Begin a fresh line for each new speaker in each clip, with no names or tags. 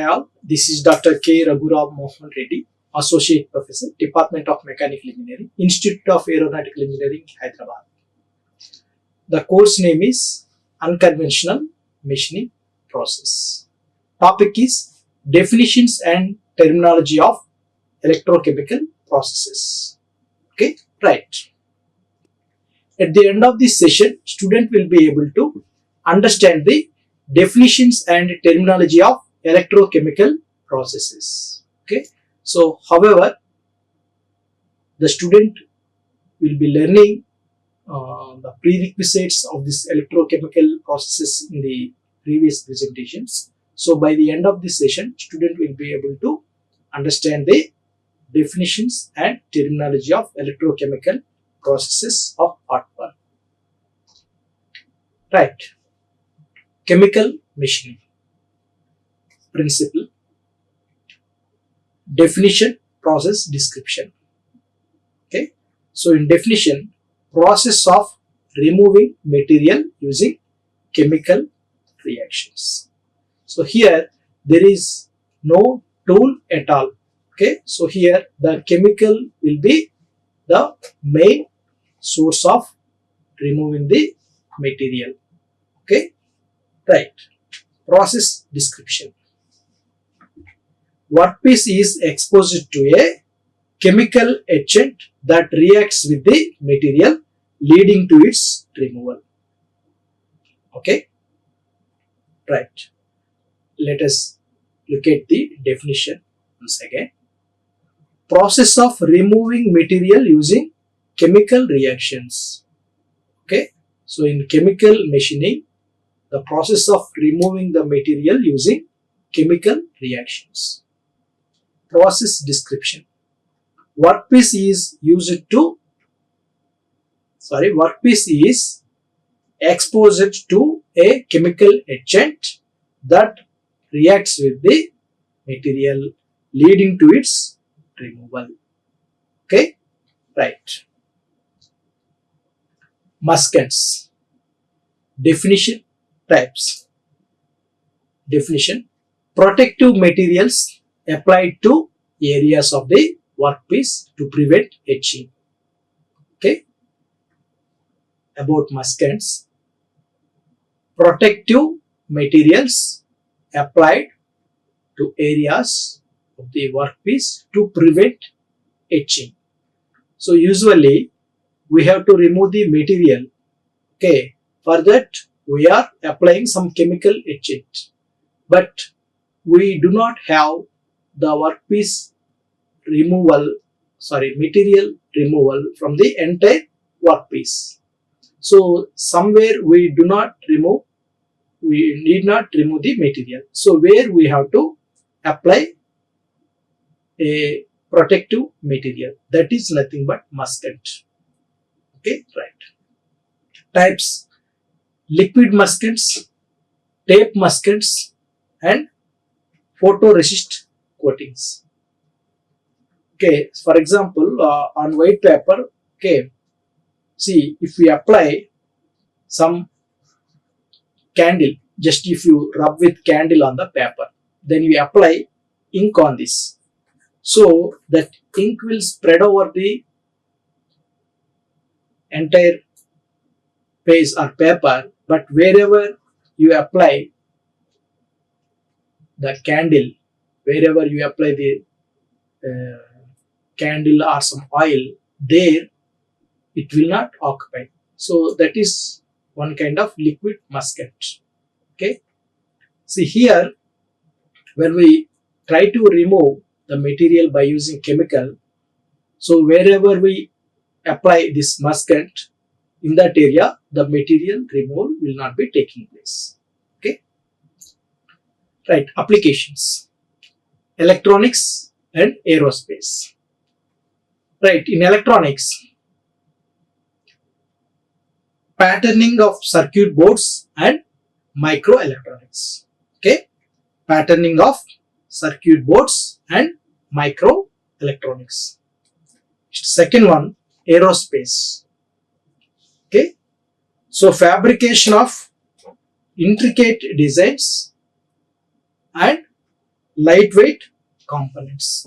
all. This is Dr. K. Raghuram Mohan Reddy, Associate Professor, Department of Mechanical Engineering, Institute of Aeronautical Engineering, Hyderabad. The course name is Unconventional Machining Process. Topic is Definitions and Terminology of Electrochemical Processes. Okay, right. At the end of this session, student will be able to understand the definitions and terminology of electrochemical processes. Okay, so however, the student will be learning the prerequisites of this electrochemical processes in the previous presentations. So by the end of this session, student will be able to understand the definitions and terminology of electrochemical processes of part 1. Right. Chemical machining. Principle. Definition, process, description. Okay. So in definition, process of removing material using chemical reactions. So here there is no tool at all. Okay. So here the chemical will be the main source of removing the material. Okay. Right. Process description. Workpiece is exposed to a chemical agent that reacts with the material, leading to its removal. Okay. Right. Let us look at the definition once again. Process of removing material using chemical reactions. Okay. So in chemical machining, the process of removing the material using chemical reactions. Process description. Workpiece is exposed to a chemical agent that reacts with the material, leading to its removal. Okay, right. Muskets. Definition, types. Definition: protective materials applied to areas of the workpiece to prevent etching. Okay. About muskets: protective materials applied to areas of the workpiece to prevent etching. So usually we have to remove the material. Okay. For that we are applying some chemical agent, but we do not have the workpiece material removal from the entire workpiece. So somewhere we need not remove the material. So where we have to apply a protective material, that is nothing but musket. Okay, right. Types: liquid muskets, tape muskets, and photoresist coatings. Okay, for example, on white paper, okay, see, if we apply some candle, just if you rub with candle on the paper, then you apply ink on this. So that ink will spread over the entire page or paper, but wherever you apply the candle, wherever you apply the candle or some oil, there it will not occupy. So that is one kind of liquid musket. Okay. See here, when we try to remove the material by using chemical, so wherever we apply this musket, in that area the material removal will not be taking place. Okay. Right. Applications: electronics and aerospace. Right. In electronics, patterning of circuit boards and microelectronics. Okay. Patterning of circuit boards and microelectronics. Second one, aerospace. Okay. So fabrication of intricate designs and lightweight components.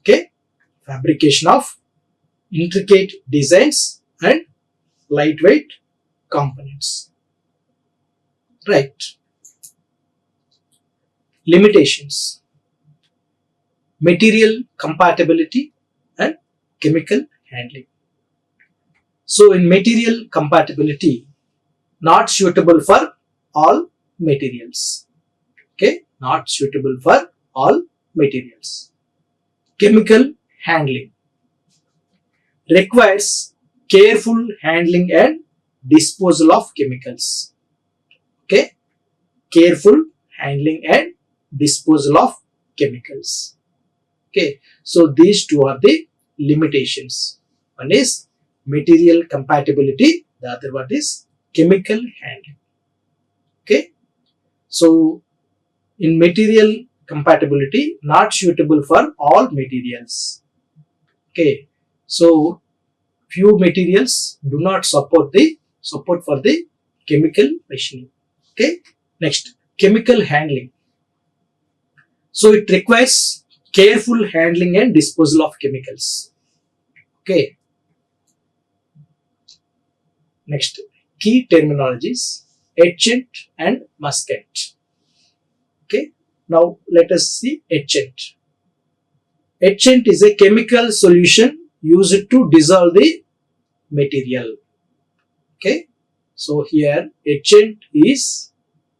Okay, fabrication of intricate designs and lightweight components. Right. Limitations: material compatibility and chemical handling. So in material compatibility, not suitable for all materials. Okay, not suitable for all materials. Chemical handling requires careful handling and disposal of chemicals. Okay, careful handling and disposal of chemicals. Okay, so these two are the limitations. One is material compatibility, the other one is chemical handling. Okay, so in material compatibility, not suitable for all materials. Okay, so few materials do not support for the chemical machining. Okay, next, chemical handling. So it requires careful handling and disposal of chemicals. Okay, next, key terminologies: etchant and muscat. Okay, now let us see etchant. Etchant is a chemical solution used to dissolve the material. Okay, so here etchant is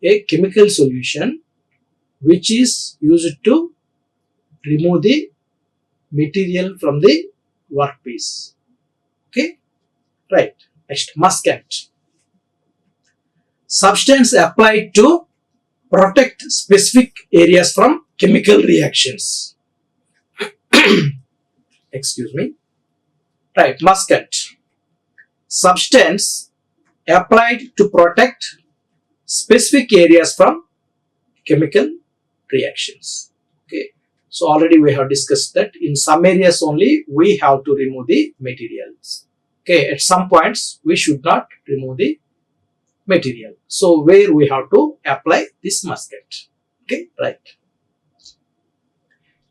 a chemical solution which is used to remove the material from the workpiece. Okay, right. Next, muscat. Substance applied to protect specific areas from chemical reactions. Excuse me. Right, muscat. Substance applied to protect specific areas from chemical reactions. Okay, so already we have discussed that in some areas only we have to remove the materials. Okay, at some points we should not remove the material. So where we have to apply this muscat. Okay, right.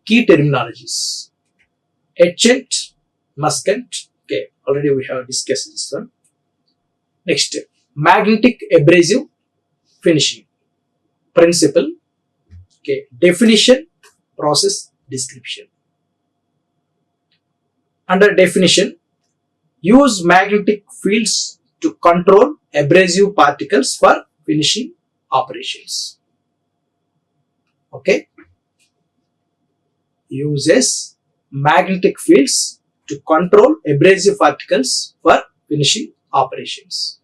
Key terminologies: etchant, muscat. Okay, already we have discussed this one. Next, magnetic abrasive finishing principle. Okay, definition, process, description. Under definition, use magnetic fields to control abrasive particles for finishing operations. Okay, uses magnetic fields to control abrasive particles for finishing operations.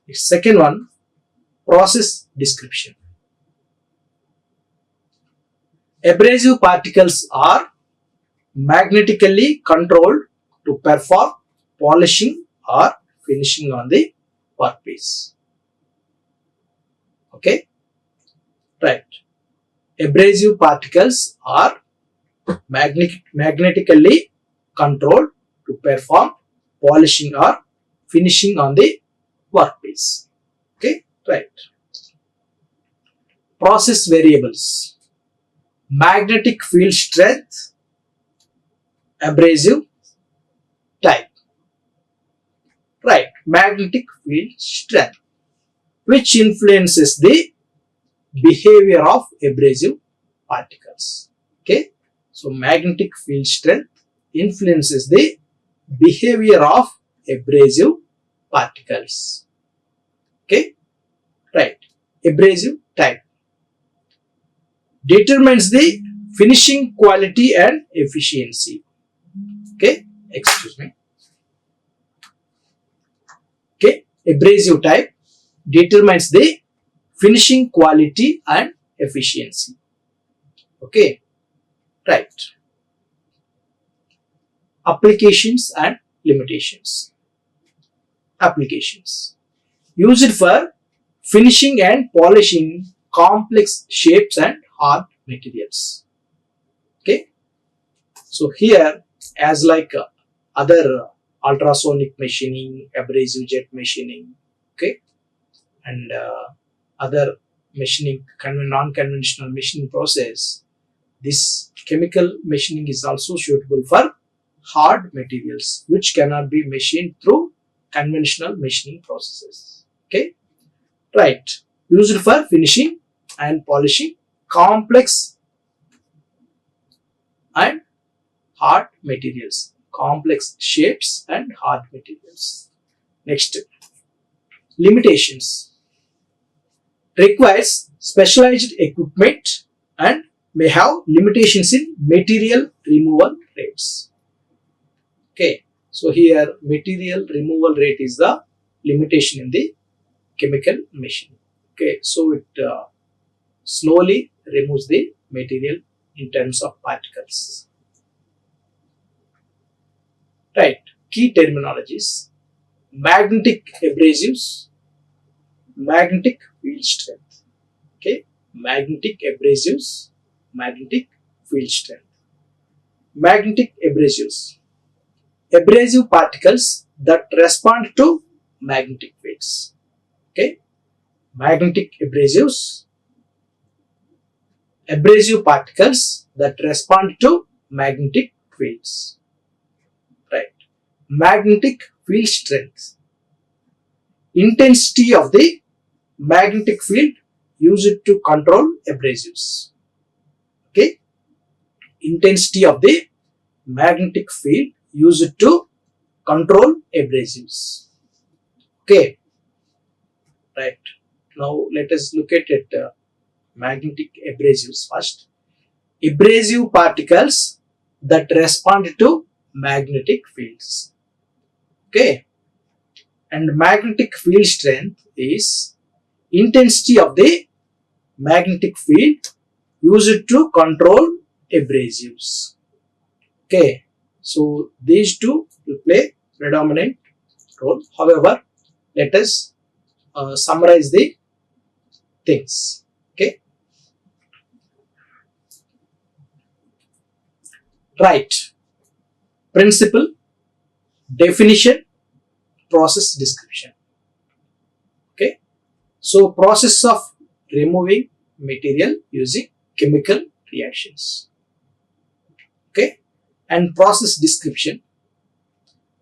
The second one, process description. Abrasive particles are magnetically controlled to perform polishing or finishing on the workpiece. Okay, right. Abrasive particles are magnetically controlled to perform polishing or finishing on the workpiece. Okay, right. Process variables: magnetic field strength, abrasive type. Right, magnetic field strength, which influences the behavior of abrasive particles. Okay, so magnetic field strength influences the behavior of abrasive particles. Okay, right. Abrasive type determines the finishing quality and efficiency. Okay, excuse me. Okay, abrasive type determines the finishing quality and efficiency. Okay, right. Applications and limitations. Applications: used for finishing and polishing complex shapes and hard materials. Okay, so here, as like other ultrasonic machining, abrasive jet machining, okay, and other machining, non-conventional machining process, this chemical machining is also suitable for hard materials which cannot be machined through conventional machining processes. Okay, right. Used for finishing and polishing complex and hard materials, complex shapes and hard materials. Next, limitations. Requires specialized equipment and may have limitations in material removal rates. Okay, so here material removal rate is the limitation in the chemical machine. Okay, so it slowly removes the material in terms of particles. Right, key terminologies: magnetic abrasives, magnetic field strength. Okay, magnetic abrasives, magnetic field strength. Magnetic abrasives, abrasive particles that respond to magnetic fields. Okay, magnetic abrasives, abrasive particles that respond to magnetic fields. Right, magnetic field strength, intensity of the magnetic field used to control abrasives. Okay, intensity of the magnetic field used to control abrasives. Okay, right. Now let us look at it, magnetic abrasives first. Abrasive particles that respond to magnetic fields. Okay, and magnetic field strength is intensity of the magnetic field used to control abrasives. Okay, so these two will play predominant role. However, let us summarize the things. Okay, right. Principle, definition, process description. Okay, so process of removing material using chemical reactions. Okay, and process description.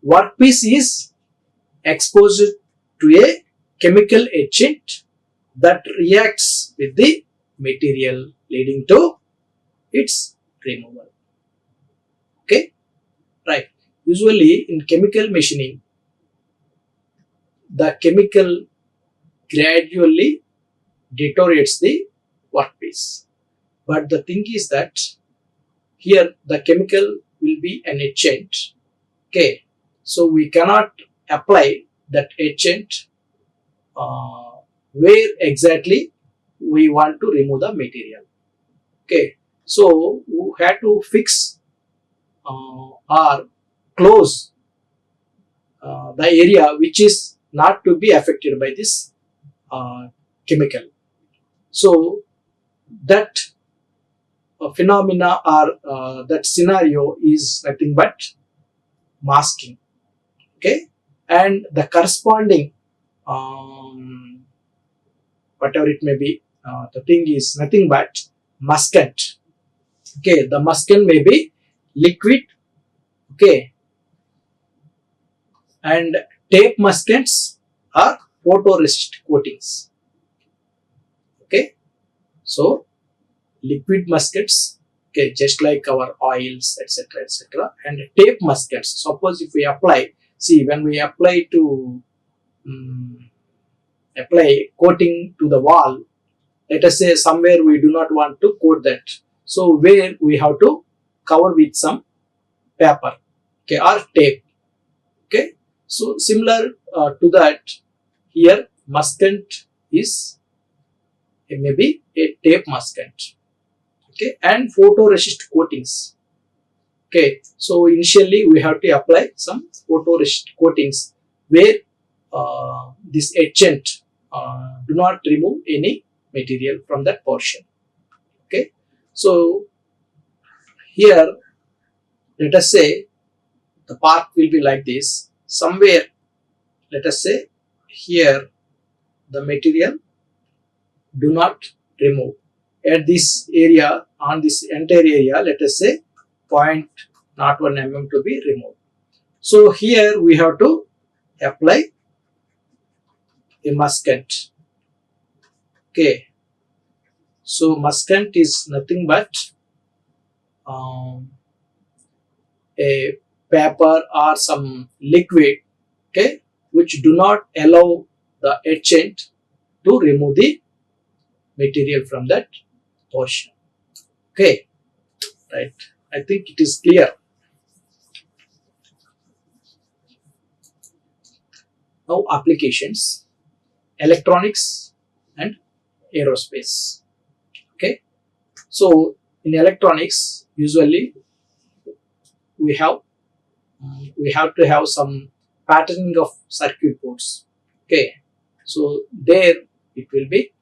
Workpiece is exposed to a chemical agent that reacts with the material leading to its removal. Okay, right. Usually in chemical machining, the chemical gradually deteriorates the workpiece. But the thing is that here the chemical will be an agent. Okay, so we cannot apply that agent where exactly we want to remove the material. Okay, so we have to fix or close the area which is not to be affected by this chemical. So that phenomena or that scenario is nothing but masking. Okay, and the corresponding whatever it may be, the thing is nothing but maskant. Okay, the maskant may be liquid. Okay, and tape maskants are photoresist coatings. Okay, so liquid muskets, okay, just like our oils, etc., etc., and tape muskets. Suppose if we apply, see, when we apply to apply coating to the wall, let us say somewhere we do not want to coat that, so where we have to cover with some paper, okay, or tape. Okay, so similar to that, here maskant is maybe a tape maskant. Okay, and photoresist coatings. Okay, so initially we have to apply some photoresist coatings where this agent do not remove any material from that portion. Okay, so here let us say the part will be like this. Somewhere, let us say here the material do not remove. at this area, on this entire area, let us say 0.01 mm to be removed. So here we have to apply a maskant. Okay, so maskant is nothing but a paper or some liquid, okay, which do not allow the etchant to remove the material from that portion. Okay, right. I think it is clear. Now applications, electronics and aerospace. Okay, so in electronics usually we have to have some patterning of circuit boards. Okay, so there it will be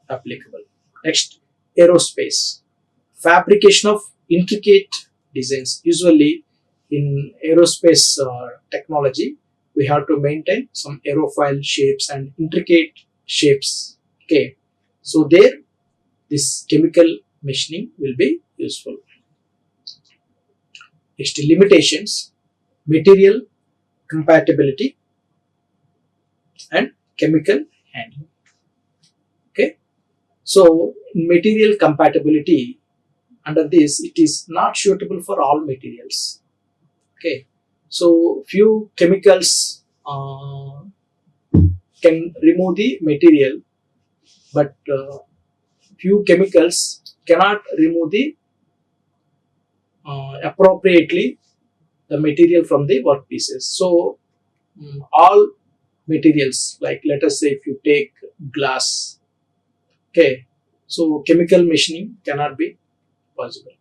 applicable. Next, aerospace, fabrication of intricate designs. Usually in aerospace technology, we have to maintain some aerofoil shapes and intricate shapes. Okay, so there this chemical machining will be useful. Next, limitations, material compatibility and chemical handling. Okay, so in material compatibility, under this it is not suitable for all materials. Okay, so few chemicals can remove the material, but few chemicals cannot remove the appropriately the material from the workpieces. So all materials, like let us say if you take glass, okay, so chemical machining cannot be possible.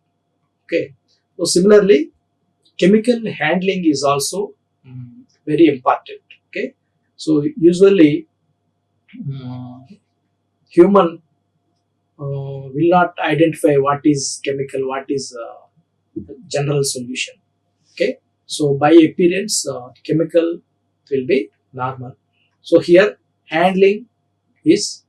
Okay, so similarly chemical handling is also very important. Okay, so usually human will not identify what is chemical, what is general solution. Okay, so by appearance chemical will be normal. So here handling is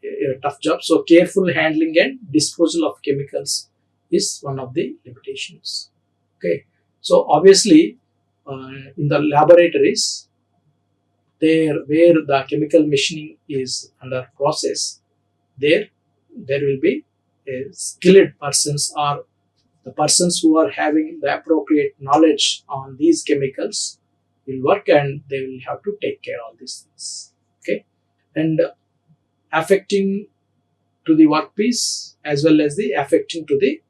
a tough job. So careful handling and disposal of chemicals is one of the limitations. Okay, so obviously in the laboratories, there where the chemical machining is under process, there will be skilled persons or the persons who are having the appropriate knowledge on these chemicals will work, and they will have to take care of these things. Okay, and affecting to the workpiece as well as the affecting to the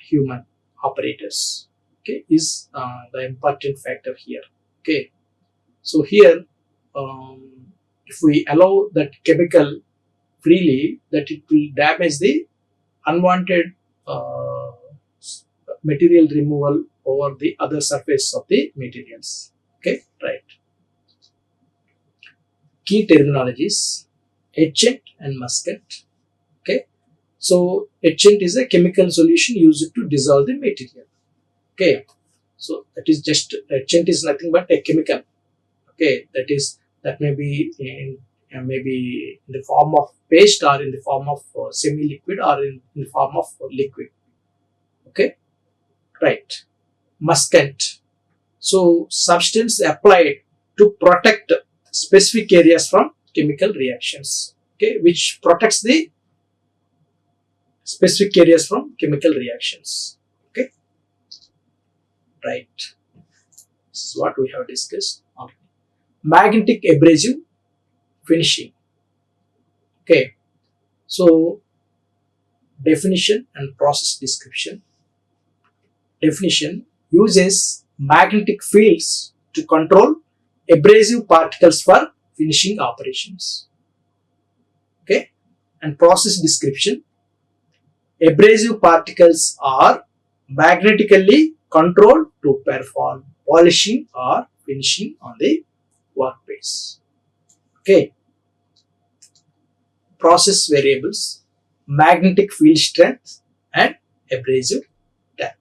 human operators, okay, is the important factor here. Okay, so here if we allow that chemical freely, that it will damage the unwanted material removal over the other surface of the materials. Okay, right. Key terminologies: etchant and maskant. Okay, so etchant is a chemical solution used to dissolve the material. Okay, so that is just, etchant is nothing but a chemical. Okay, that may be in maybe in the form of paste or in the form of semi-liquid or in the form of liquid. Okay, right. Maskant, so substance applied to protect specific areas from chemical reactions. Okay, which protects the specific areas from chemical reactions. Okay, right. This is what we have discussed. Okay. Magnetic abrasive finishing. Okay, so definition and process description. Definition: uses magnetic fields to control abrasive particles for finishing operations. Okay, and process description: abrasive particles are magnetically controlled to perform polishing or finishing on the workpiece. Okay, process variables: magnetic field strength and abrasive depth.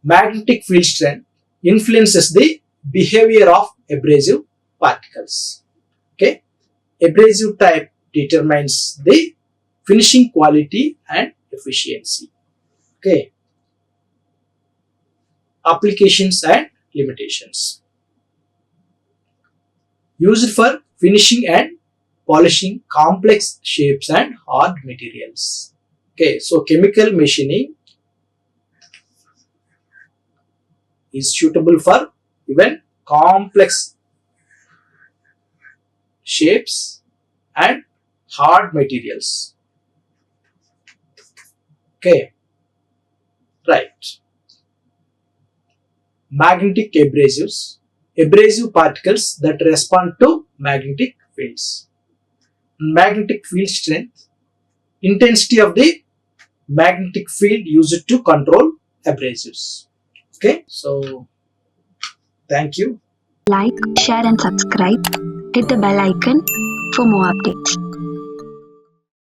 Magnetic field strength influences the behavior of abrasive particles. Okay, abrasive type determines the finishing quality and efficiency. Okay. Applications and limitations. Used for finishing and polishing complex shapes and hard materials. Okay, so chemical machining is suitable for even complex shapes and hard materials. Okay, right. Magnetic abrasives, abrasive particles that respond to magnetic fields. Magnetic field strength, intensity of the magnetic field used to control abrasives. Okay, so thank you.
Like, share and subscribe. Hit the bell icon for more updates.